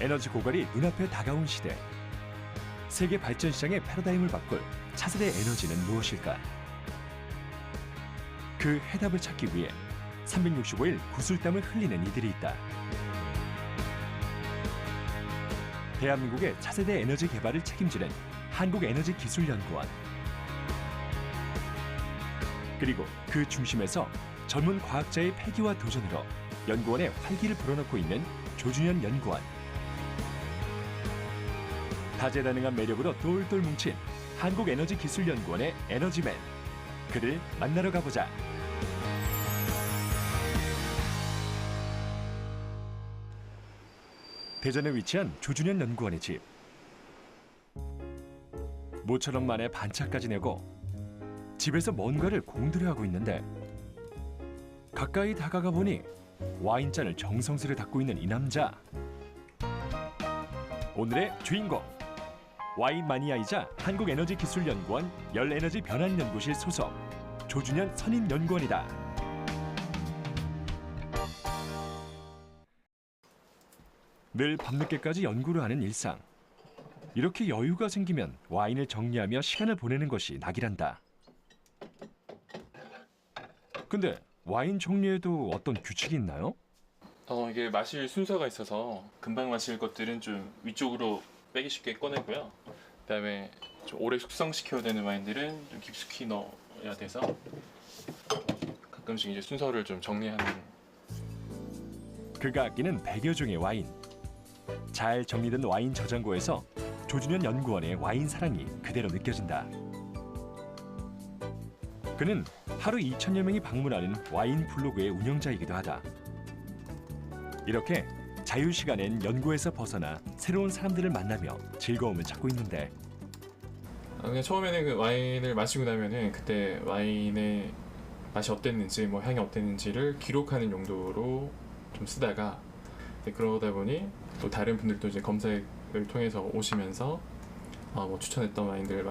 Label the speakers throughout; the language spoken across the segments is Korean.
Speaker 1: 에너지 고갈이 눈앞에 다가온 시대. 세계 발전 시장의 패러다임을 바꿀 차세대 에너지는 무엇일까? 그 해답을 찾기 위해 365일 구슬땀을 흘리는 이들이 있다. 대한민국의 차세대 에너지 개발을 책임지는 한국에너지기술연구원. 그리고 그 중심에서 젊은 과학자의 패기와 도전으로 연구원의 활기를 불어넣고 있는 조준현 연구원. 다재다능한 매력으로 똘똘 뭉친 한국에너지기술연구원의 에너지맨. 그를 만나러 가보자. 대전에 위치한 조준현 연구원의 집. 모처럼 만에 반차까지 내고 집에서 뭔가를 공들여하고 있는데 가까이 다가가 보니 와인잔을 정성스레 닦고 있는 이 남자. 오늘의 주인공. 와인 마니아이자 한국에너지기술연구원 열에너지 변환연구실 소속 조준현 선임연구원이다. 늘 밤늦게까지 연구를 하는 일상. 이렇게 여유가 생기면 와인을 정리하며 시간을 보내는 것이 낙이란다. 근데 와인 정리에도 어떤 규칙이 있나요?
Speaker 2: 이게 마실 순서가 있어서 금방 마실 것들은 좀 위쪽으로 빼기 쉽게 꺼내고요. 그다음에 좀 오래 숙성시켜야 되는 와인들은 좀 깊숙이 넣어야 돼서 가끔씩 이제 순서를 좀 정리하는.
Speaker 1: 그가 아끼는 100여 종의 와인. 잘 정리된 와인 저장고에서 조준현 연구원의 와인 사랑이 그대로 느껴진다. 그는 하루 2,000여 명이 방문하는 와인 블로그의 운영자이기도 하다. 이렇게 자유시간엔 연구에서 벗어나 새로운 사람들을 만나며 즐거움을 찾고 있는데
Speaker 2: 그냥 처음에는 그 와인을 마시고 나면은 그때 와인의 맛이 어땠는지 뭐 향이 어땠는지를 기록하는 용도로 좀 쓰다가 그러다 보니 또 다른 분들도 이제 검색을 통해서 오시면서 뭐 추천했던 와인들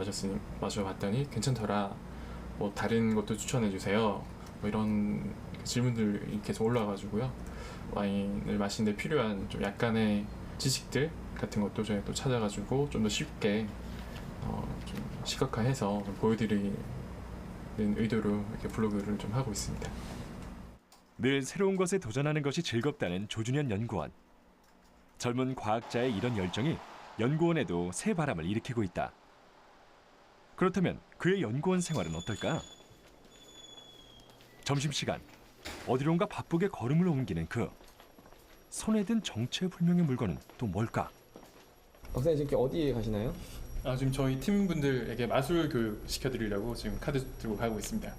Speaker 2: 마셔봤더니 괜찮더라. 뭐 다른 것도 추천해 주세요. 뭐 이런 질문들이 계속 올라와가지고요. 와인을 마시는데 필요한 좀 약간의 지식들 같은 것도 저희 또 찾아가지고 좀 더 쉽게 좀 시각화해서 좀 보여드리는 의도로 이렇게 블로그를 좀 하고 있습니다.
Speaker 1: 늘 새로운 것에 도전하는 것이 즐겁다는 조준현 연구원. 젊은 과학자의 이런 열정이 연구원에도 새 바람을 일으키고 있다. 그렇다면 그의 연구원 생활은 어떨까? 점심시간, 어디론가 바쁘게 걸음을 옮기는 그. 손에 든 정체불명의 물건은 또 뭘까?
Speaker 3: 박사님 지금 어디에 가시나요?
Speaker 2: 지금 저희 팀분들에게 마술 교육 시켜드리려고 지금 카드 들고 가고 있습니다.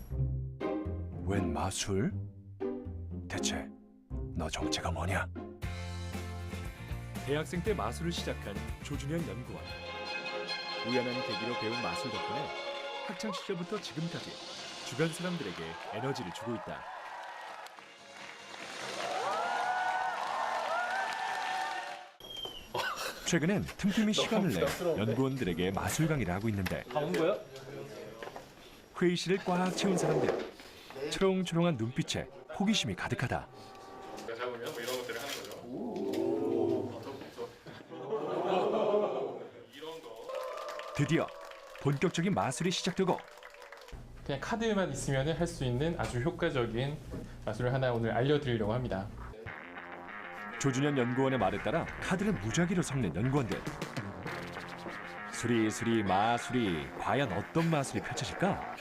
Speaker 1: 웬 마술? 대체 너 정체가 뭐냐? 대학생 때 마술을 시작한 조준현 연구원. 우연한 계기로 배운 마술 덕분에 학창 시절부터 지금까지 주변 사람들에게 에너지를 주고 있다. 최근엔 틈틈이 시간을 내 연구원들에게 마술 강의를 하고 있는데 회의실을 꽉 채운 사람들. 초롱초롱한 눈빛에 호기심이 가득하다.
Speaker 2: 잡으면 뭐 이런 것들을 하는 거죠. 이런 거.
Speaker 1: 드디어 본격적인 마술이 시작되고
Speaker 2: 그냥 카드만 있으면 할 수 있는 아주 효과적인 마술을 하나 오늘 알려드리려고 합니다.
Speaker 1: 조준현 연구원의 말에 따라 카드를 무작위로 섞는 연구원들. 수리수리 마술이 과연 어떤 마술이 펼쳐질까?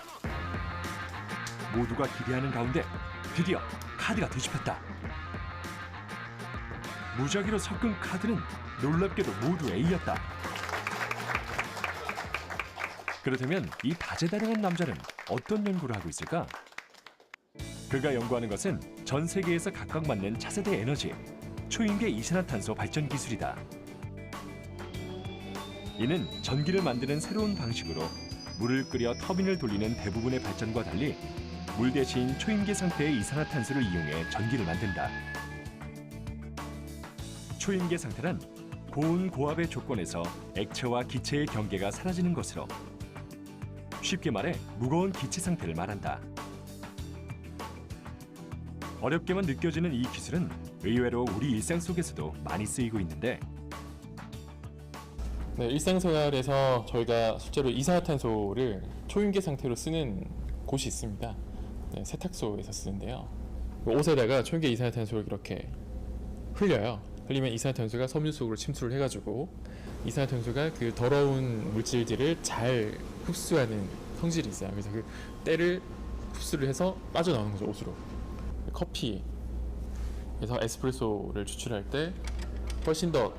Speaker 1: 모두가 기대하는 가운데 드디어 카드가 뒤집혔다. 무작위로 섞은 카드는 놀랍게도 모두 A였다. 그렇다면 이 다재다능한 남자는 어떤 연구를 하고 있을까? 그가 연구하는 것은 전 세계에서 각각 맞는 차세대 에너지, 초인계 이산화탄소 발전 기술이다. 이는 전기를 만드는 새로운 방식으로 물을 끓여 터빈을 돌리는 대부분의 발전과 달리 물 대신 초인계 상태의 이산화탄소를 이용해 전기를 만든다. 초인계 상태란 고온 고압의 조건에서 액체와 기체의 경계가 사라지는 것으로 쉽게 말해 무거운 기체 상태를 말한다. 어렵게만 느껴지는 이 기술은 의외로 우리 일상 속에서도 많이 쓰이고 있는데
Speaker 2: 네, 일상생활에서 저희가 실제로 이산화탄소를 초윤계 상태로 쓰는 곳이 있습니다. 네, 세탁소에서 쓰는데요. 옷에다가 초윤계 이산화탄소를 이렇게 흘려요. 흘리면 이산화탄소가 섬유 속으로 침투를 해가지고 이산화탄소가 그 더러운 물질들을 잘 흡수하는 성질이 있어요. 그래서 그 때를 흡수를 해서 빠져나오는 거죠, 옷으로. 커피에서 에스프레소를 추출할 때 훨씬 더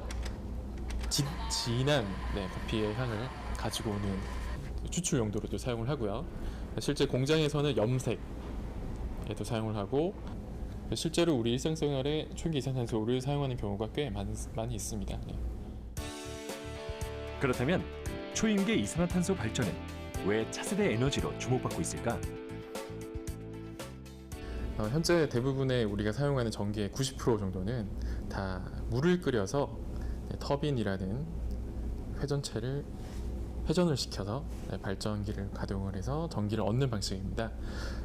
Speaker 2: 진한 커피의 향을 가지고 오는 추출 용도로도 사용을 하고요. 실제 공장에서는 염색에도 사용을 하고, 실제로 우리 일상생활에 초윤계 이산화탄소를 사용하는 경우가 꽤 많이 있습니다. 네.
Speaker 1: 그렇다면 초임계 이산화탄소 발전은 왜 차세대 에너지로 주목받고 있을까?
Speaker 2: 현재 대부분의 우리가 사용하는 전기의 90% 정도는 다 물을 끓여서 터빈이라는 회전체를 회전을 시켜서 발전기를 가동을 해서 전기를 얻는 방식입니다.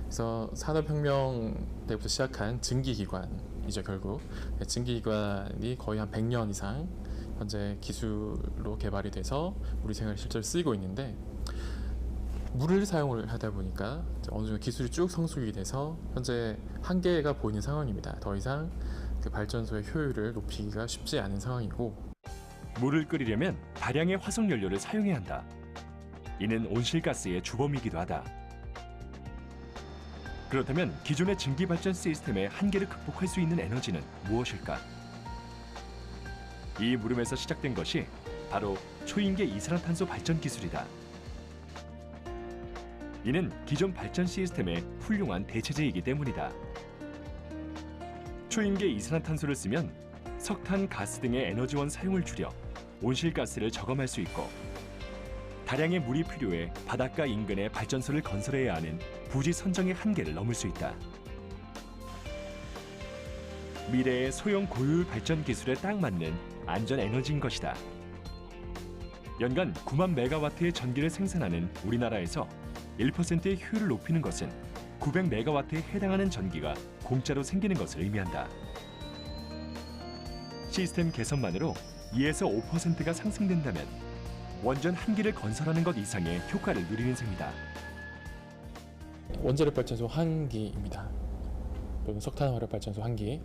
Speaker 2: 그래서 산업혁명 때부터 시작한 증기기관이죠. 결국 증기기관이 거의 한 100년 이상 현재 기술로 개발이 돼서 우리 생활에 실제로 쓰이고 있는데, 물을 사용을 하다 보니까 어느 정도 기술이 쭉 성숙이 돼서 현재 한계가 보이는 상황입니다. 더 이상 그 발전소의 효율을 높이기가 쉽지 않은 상황이고,
Speaker 1: 물을 끓이려면 다량의 화석 연료를 사용해야 한다. 이는 온실가스의 주범이기도 하다. 그렇다면 기존의 증기 발전 시스템의 한계를 극복할 수 있는 에너지는 무엇일까? 이 물음에서 시작된 것이 바로 초임계 이산화탄소 발전 기술이다. 이는 기존 발전 시스템의 훌륭한 대체제이기 때문이다. 초임계 이산화탄소를 쓰면 석탄, 가스 등의 에너지원 사용을 줄여 온실가스를 저감할 수 있고, 다량의 물이 필요해 바닷가 인근에 발전소를 건설해야 하는 부지 선정의 한계를 넘을 수 있다. 미래의 소형 고효율 발전 기술에 딱 맞는 안전 에너지인 것이다. 연간 9만 메가와트의 전기를 생산하는 우리나라에서 1%의 효율을 높이는 것은 900메가와트에 해당하는 전기가 공짜로 생기는 것을 의미한다. 시스템 개선만으로 2에서 5%가 상승된다면 원전 한 기를 건설하는 것 이상의 효과를 누리는 셈이다.
Speaker 2: 원자력 발전소 한 기입니다. 또는 석탄 화력 발전소 한 기.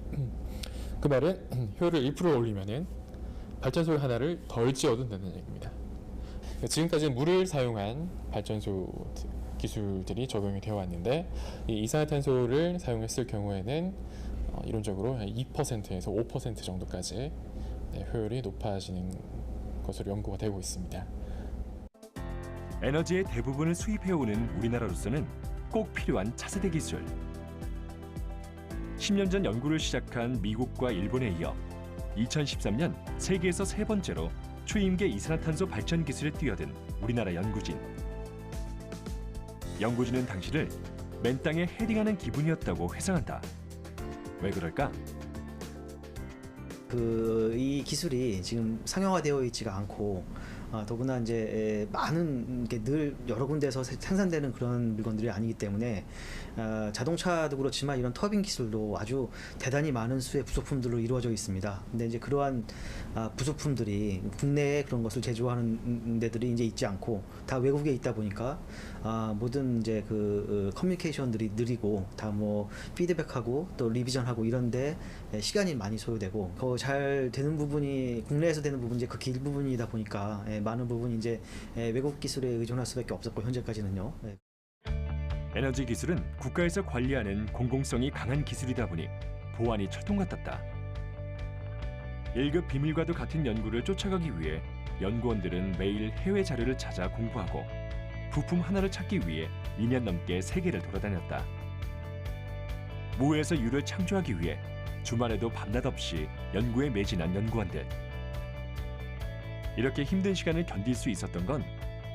Speaker 2: 그 말은 효율을 1% 올리면은 발전소 하나를 덜 지어도 된다는 얘기입니다. 지금까지 물을 사용한 발전소 기술들이 적용이 되어 왔는데, 이 이산화탄소를 사용했을 경우에는 이론적으로 2%에서 5% 정도까지 효율이 높아지는 것으로 연구가 되고 있습니다.
Speaker 1: 에너지의 대부분을 수입해오는 우리나라로서는 꼭 필요한 차세대 기술. 10년 전 연구를 시작한 미국과 일본에 이어 2013년 세계에서 세 번째로 초임계 이산화탄소 발전 기술에 뛰어든 우리나라 연구진. 연구진은 당시를 맨 땅에 헤딩하는 기분이었다고 회상한다. 왜 그럴까?
Speaker 4: 이 기술이 지금 상용화되어 있지가 않고, 더구나 이제 많은 게 늘 여러 군데서 생산되는 그런 물건들이 아니기 때문에 자동차도 그렇지만 이런 터빈 기술도 아주 대단히 많은 수의 부속품들로 이루어져 있습니다. 근데 이제 그러한 부속품들이 국내에 그런 것을 제조하는 데들이 이제 있지 않고 다 외국에 있다 보니까 모든 이제 그 커뮤니케이션들이 느리고 다 뭐 피드백하고 또 리비전하고 이런데 시간이 많이 소요되고, 더 잘 되는 부분이 국내에서 되는 부분이 이제 극히 일부분이다 보니까 많은 부분이 이제 외국 기술에 의존할 수밖에 없었고, 현재까지는요.
Speaker 1: 에너지 기술은 국가에서 관리하는 공공성이 강한 기술이다 보니 보안이 철통 같았다. 1급 비밀과도 같은 연구를 쫓아가기 위해 연구원들은 매일 해외 자료를 찾아 공부하고, 부품 하나를 찾기 위해 2년 넘게 세계를 돌아다녔다. 무에서 유를 창조하기 위해 주말에도 밤낮 없이 연구에 매진한 연구원들. 이렇게 힘든 시간을 견딜 수 있었던 건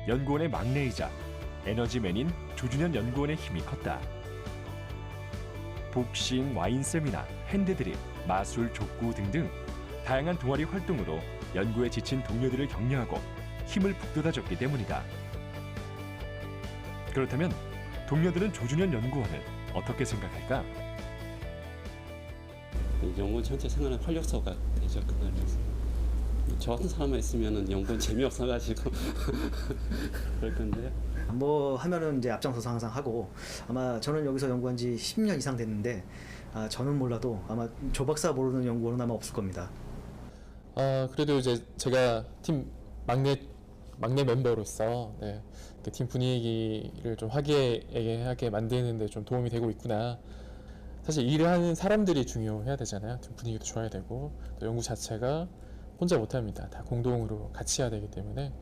Speaker 1: 연구원의 막내이자 에너지맨인 조준현 연구원의 힘이 컸다. 복싱, 와인 세미나, 핸드드립, 마술, 족구 등등 다양한 동아리 활동으로 연구에 지친 동료들을 격려하고 힘을 북돋아줬기 때문이다. 그렇다면 동료들은 조준현 연구원을 어떻게 생각할까?
Speaker 5: 연구원 전체 생활의 활력소가 되죠. 그날에서 저 같은 사람만 있으면은 연구는 재미없어가지고 그럴 건데.
Speaker 4: 뭐 하면은 이제 앞장서서 항상 하고 아마 저는 여기서 연구한 지 10년 이상 됐는데 저는 몰라도 아마 조 박사 모르는 연구원은 아마 없을 겁니다.
Speaker 6: 그래도 이제 제가 팀 막내 멤버로서 네, 팀 분위기를 좀 화기애애하게 만드는데 좀 도움이 되고 있구나. 사실 일을 하는 사람들이 중요해야 되잖아요. 팀 분위기도 좋아야 되고 또 연구 자체가 혼자 못합니다. 다 공동으로 같이 해야 되기 때문에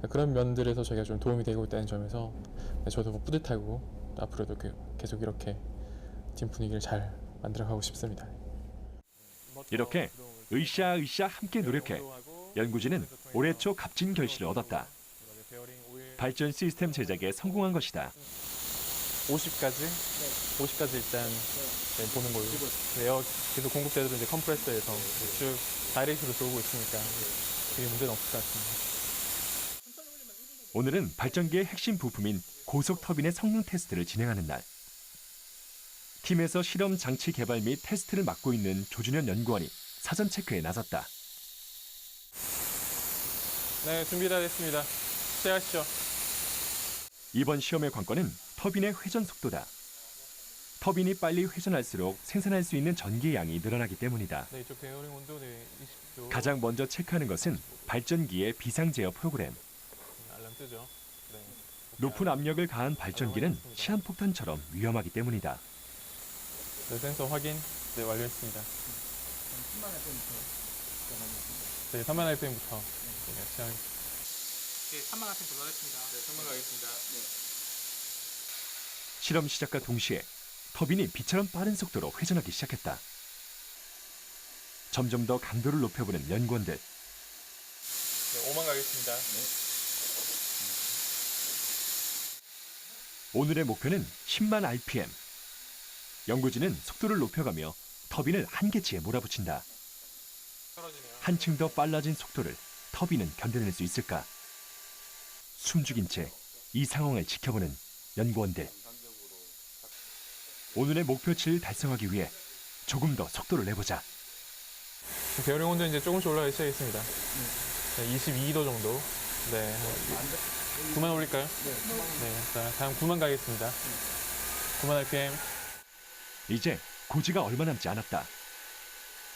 Speaker 6: 그런 면들에서 저희가 좀 도움이 되고 있다는 점에서 저도 뭐 뿌듯하고 또 앞으로도 계속 이렇게 팀 분위기를 잘 만들어가고 싶습니다.
Speaker 1: 이렇게 으쌰으쌰 함께 노력해 연구진은 올해 초 값진 결실을 얻었다. 발전 시스템 제작에 성공한 것이다.
Speaker 6: 50까지 일단 보는 걸로. 에어 계속 공급되도 이제 컴프레서에서 쭉 다이렉트로 돌고 있으니까 그게 문제는 없을 것 같습니다.
Speaker 1: 오늘은 발전기의 핵심 부품인 고속 터빈의 성능 테스트를 진행하는 날. 팀에서 실험 장치 개발 및 테스트를 맡고 있는 조준현 연구원이 사전 체크에 나섰다.
Speaker 6: 네, 준비 다 됐습니다. 시작하시죠.
Speaker 1: 이번 시험의 관건은 터빈의 회전 속도다. 터빈이 빨리 회전할수록 생산할 수 있는 전기의 양이 늘어나기 때문이다.
Speaker 6: 네, 이쪽 베어링 온도 20도.
Speaker 1: 가장 먼저 체크하는 것은 발전기의 비상 제어 프로그램.
Speaker 6: 알람 뜨죠. 네.
Speaker 1: 높은 압력을 가한 발전기는 시한폭탄처럼 위험하기 때문이다.
Speaker 6: 네, 센서 확인 완료했습니다. 3만 rpm부터 시작하겠습니다.
Speaker 7: 3만 rpm 도달했습니다.
Speaker 6: 네, 3만 가겠습니다.
Speaker 1: 실험 시작과 동시에 터빈이 비처럼 빠른 속도로 회전하기 시작했다. 점점 더 강도를 높여보는 연구원들.
Speaker 6: 네, 5만 가겠습니다.
Speaker 1: 오늘의 목표는 10만 rpm. 연구진은 속도를 높여가며 터빈을 한계치에 몰아붙인다. 한층 더 빨라진 속도를 터빈은 견뎌낼 수 있을까? 숨죽인 채 이 상황을 지켜보는 연구원들. 오늘의 목표치를 달성하기 위해 조금 더 속도를 내보자.
Speaker 6: 베어링 온도 이제 조금씩 올라가기 시작했습니다. 네, 22도 정도. 네, 9만 올릴까요? 네, 자, 다음 9만 가겠습니다. 9만 rpm.
Speaker 1: 이제 고지가 얼마 남지 않았다.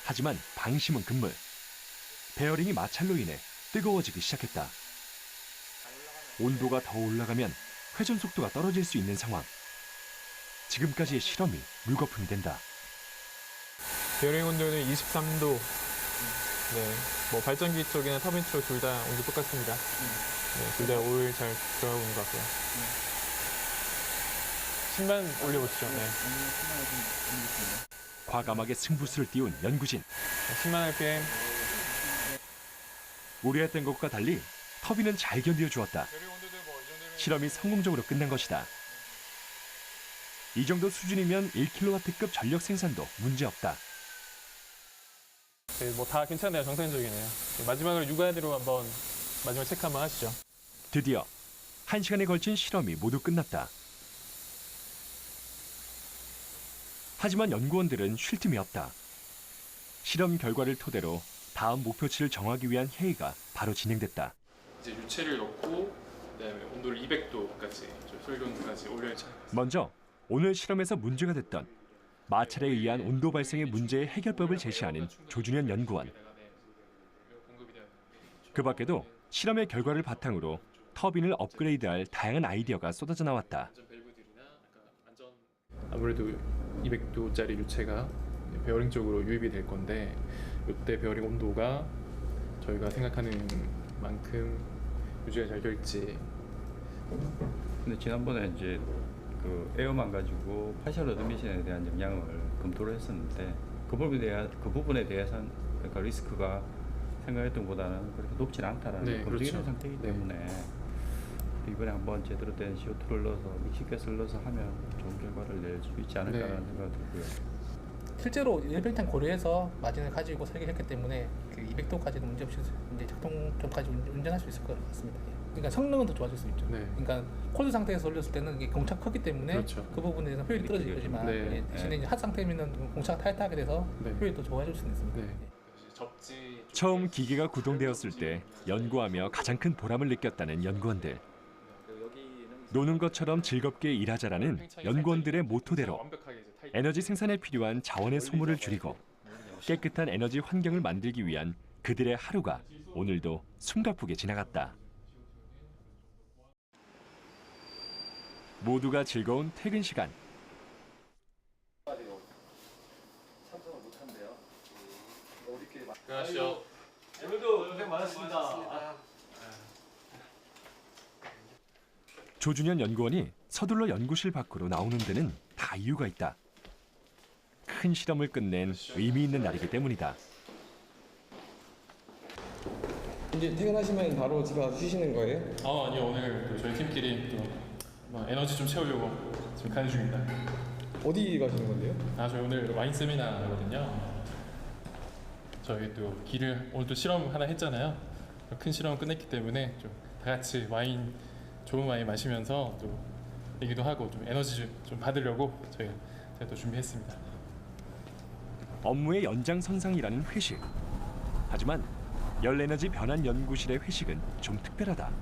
Speaker 1: 하지만 방심은 금물. 베어링이 마찰로 인해 뜨거워지기 시작했다. 온도가 더 올라가면 회전 속도가 떨어질 수 있는 상황. 지금까지의 실험이 물거품이 된다.
Speaker 6: 베어링 온도는 23도. 네, 뭐 발전기 쪽이나 터빈 쪽 둘 다 온도 똑같습니다. 네, 둘 다 오일 잘 들어가고 있는 것 같고요. 10만 올려보시죠. 네.
Speaker 1: 과감하게 승부수를 띄운 연구진.
Speaker 6: 10만 rpm.
Speaker 1: 우려했던 것과 달리 터빈은 잘 견디어 주었다. 실험이 성공적으로 끝난 것이다. 이 정도 수준이면 1kW급 전력 생산도 문제없다.
Speaker 6: 네, 뭐 다 괜찮네요. 정상적이네요. 네, 마지막으로 육안으로 한번 마지막 체크 한번 하시죠.
Speaker 1: 드디어 1시간에 걸친 실험이 모두 끝났다. 하지만 연구원들은 쉴 틈이 없다. 실험 결과를 토대로 다음 목표치를 정하기 위한 회의가 바로 진행됐다.
Speaker 2: 이제 유체를 넣고 그다음에 온도를 200도까지 솔온도까지 올려야죠.
Speaker 1: 먼저 오늘 실험에서 문제가 됐던 마찰에 의한 온도 발생의 문제의 해결법을 제시하는 조준현 연구원. 그 밖에도 실험의 결과를 바탕으로 터빈을 업그레이드할 다양한 아이디어가 쏟아져 나왔다.
Speaker 2: 아무래도 200도짜리 유체가 베어링 쪽으로 유입이 될 건데 이때 베어링 온도가 저희가 생각하는 만큼 유지가 잘 될지.
Speaker 8: 근데 지난번에 이제 그 에어만 가지고 파셜 어드미션에 대한 영향을 검토를 했었는데 그 부분에 대해서는 그러니까 리스크가 생각했던 것보다는 그렇게 높진 않다라는
Speaker 2: 네,
Speaker 8: 검증이 된
Speaker 2: 그렇죠.
Speaker 8: 상태이기
Speaker 2: 네.
Speaker 8: 때문에 이번에 한번 제대로 된 CO2를 넣어서 믹시가스를 넣어서 하면 좋은 결과를 낼 수 있지 않을까라는
Speaker 2: 네.
Speaker 8: 생각이 들고요.
Speaker 7: 실제로 일병탄 고려해서 마진을 가지고 설계했기 때문에 그 200도까지도 문제없이 이제 작동점까지 운전할 수 있을 것 같습니다. 그러니까 성능은 더 좋아질 수 있죠.
Speaker 2: 네.
Speaker 7: 그러니까 콜드 상태에서 올렸을 때는 이게 공차가 크기 때문에
Speaker 2: 그렇죠.
Speaker 7: 그 부분에 대해서 효율이 떨어질 거지만
Speaker 2: 네.
Speaker 7: 예, 대신에 이제 핫 상태면 공차가 타이트하게 돼서
Speaker 2: 네.
Speaker 7: 효율이 더 좋아질 수는 있습니다.
Speaker 2: 네.
Speaker 1: 처음 기계가 구동되었을 때 연구하며 가장 큰 보람을 느꼈다는 연구원들. 노는 것처럼 즐겁게 일하자라는 연구원들의 모토대로 에너지 생산에 필요한 자원의 소모를 줄이고 깨끗한 에너지 환경을 만들기 위한 그들의 하루가 오늘도 숨가쁘게 지나갔다. 모두가 즐거운 퇴근 시간.
Speaker 2: 안녕하세요.
Speaker 9: 오늘도 고생 많으셨습니다.
Speaker 1: 조준현 연구원이 서둘러 연구실 밖으로 나오는 데는 다 이유가 있다. 큰 실험을 끝낸 의미 있는 날이기 때문이다.
Speaker 3: 이제 퇴근하시면 바로 집에 가서 쉬시는 거예요?
Speaker 6: 아니요, 오늘 또 저희 팀끼리 또 에너지 좀 채우려고 지금 가는 중입니다.
Speaker 3: 어디 가시는 건데요?
Speaker 6: 저희 오늘 와인 세미나거든요. 저희 또 길을 오늘 또 실험 하나 했잖아요. 큰 실험 끝냈기 때문에 좀 다 같이 좋은 와인 마시면서 또 얘기도 하고 좀 에너지 좀 받으려고 제가 또 준비했습니다.
Speaker 1: 업무의 연장선상이라는 회식. 하지만 열에너지 변환 연구실의 회식은 좀 특별하다.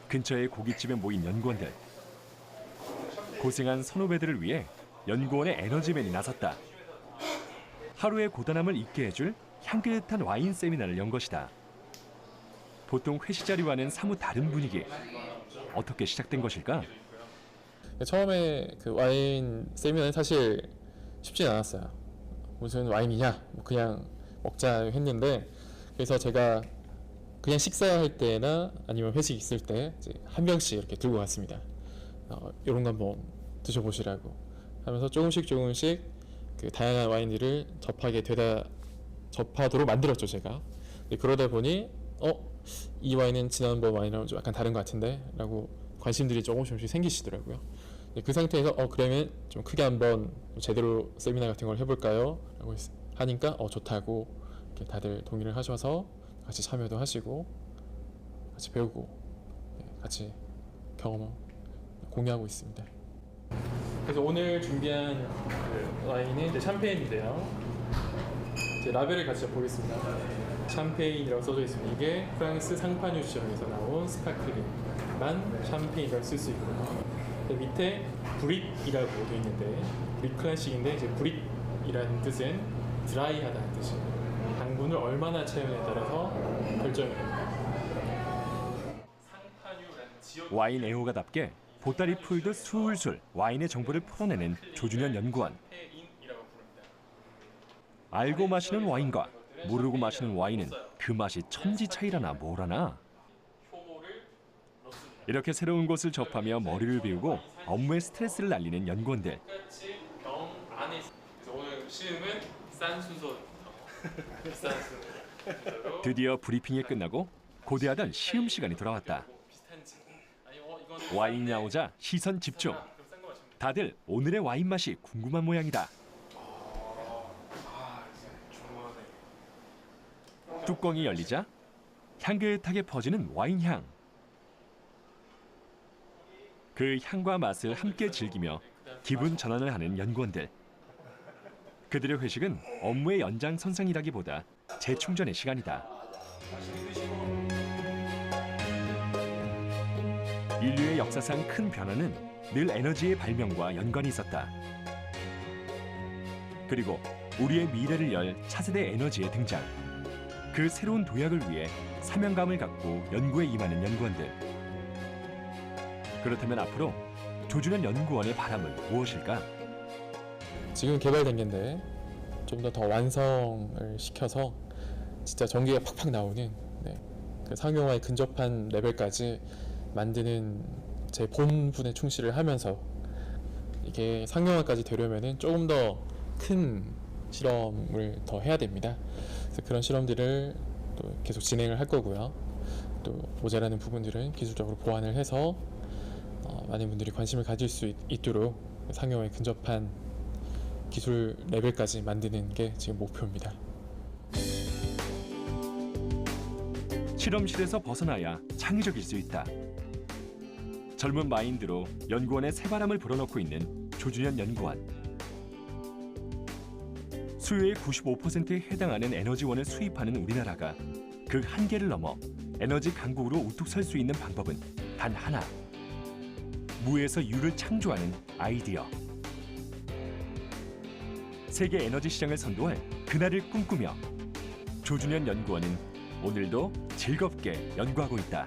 Speaker 1: 근처의 고깃집에 모인 연구원들. 고생한 선후배들을 위해 연구원의 에너지맨이 나섰다. 하루의 고단함을 잊게 해줄 향긋한 와인 세미나를 연 것이다. 보통 회식 자리와는 사뭇 다른 분위기. 어떻게 시작된 것일까?
Speaker 6: 처음에 그 와인 세미나는 사실 쉽진 않았어요. 무슨 와인이냐, 그냥 먹자 했는데, 그래서 제가 그냥 식사할 때나 아니면 회식 있을 때 이제 한 병씩 이렇게 들고 갔습니다. 이런 거 한번 드셔보시라고 하면서 조금씩 그 다양한 와인들을 접하도록 만들었죠, 제가. 그러다 보니 이 와인은 지난번 와인이랑 좀 약간 다른 것 같은데 라고 관심들이 조금씩 생기시더라고요. 그 상태에서 그러면 좀 크게 한번 제대로 세미나 같은 걸 해볼까요? 라고 하니까 좋다고 이렇게 다들 동의를 하셔서 같이 참여도 하시고 같이 배우고 같이 경험 공유하고 있습니다. 그래서 오늘 준비한 그 와인은 이제 샴페인인데요. 이제 라벨을 같이 보겠습니다. 샴페인이라고 써져 있습니다. 이게 프랑스 상파뉴 시장에서 나온 스파클링만 샴페인이라고 쓸 수 있고요. 밑에 브릿이라고 되어 있는데 브릿 클래식인데 이제 브릿이라는 뜻은 드라이하다는 뜻이에요. 당분을 얼마나 채우냐에 따라서 결정이 됩니다.
Speaker 1: 와인 애호가답게 보따리 풀듯 술술 와인의 정보를 풀어내는 조준현 연구원. 알고 마시는 와인과 모르고 마시는 와인은 그 맛이 천지 차이라나 뭐라나. 이렇게 새로운 곳을 접하며 머리를 비우고 업무의 스트레스를 날리는 연구원들.
Speaker 6: 오늘 시음은 싼 순서부터
Speaker 1: 드디어 브리핑이 끝나고 고대하던 시음 시간이 돌아왔다. 와인이 나오자 시선 집중. 다들 오늘의 와인 맛이 궁금한 모양이다. 뚜껑이 열리자 향긋하게 퍼지는 와인 향. 그 향과 맛을 함께 즐기며 기분 전환을 하는 연구원들. 그들의 회식은 업무의 연장선상이라기보다 재충전의 시간이다. 인류의 역사상 큰 변화는 늘 에너지의 발명과 연관이 있었다. 그리고 우리의 미래를 열 차세대 에너지의 등장. 그 새로운 도약을 위해 사명감을 갖고 연구에 임하는 연구원들. 그렇다면 앞으로 조준현 연구원의 바람은 무엇일까?
Speaker 6: 지금 개발된 게인데 좀 더 완성을 시켜서 진짜 전기가 팍팍 나오는 그 상용화에 근접한 레벨까지 만드는 제 본분에 충실을 하면서 이게 상용화까지 되려면은 조금 더 큰 실험을 더 해야 됩니다. 그래서 그런 실험들을 또 계속 진행을 할 거고요. 또 모자라는 부분들은 기술적으로 보완을 해서 많은 분들이 관심을 가질 수 있도록 상용화에 근접한 기술 레벨까지 만드는 게 지금 목표입니다.
Speaker 1: 실험실에서 벗어나야 창의적일 수 있다. 젊은 마인드로 연구원의 새바람을 불어넣고 있는 조준현 연구원. 수요의 95%에 해당하는 에너지원을 수입하는 우리나라가 그 한계를 넘어 에너지 강국으로 우뚝 설 수 있는 방법은 단 하나. 무에서 유를 창조하는 아이디어. 세계 에너지 시장을 선도할 그날을 꿈꾸며 조준현 연구원은 오늘도 즐겁게 연구하고 있다.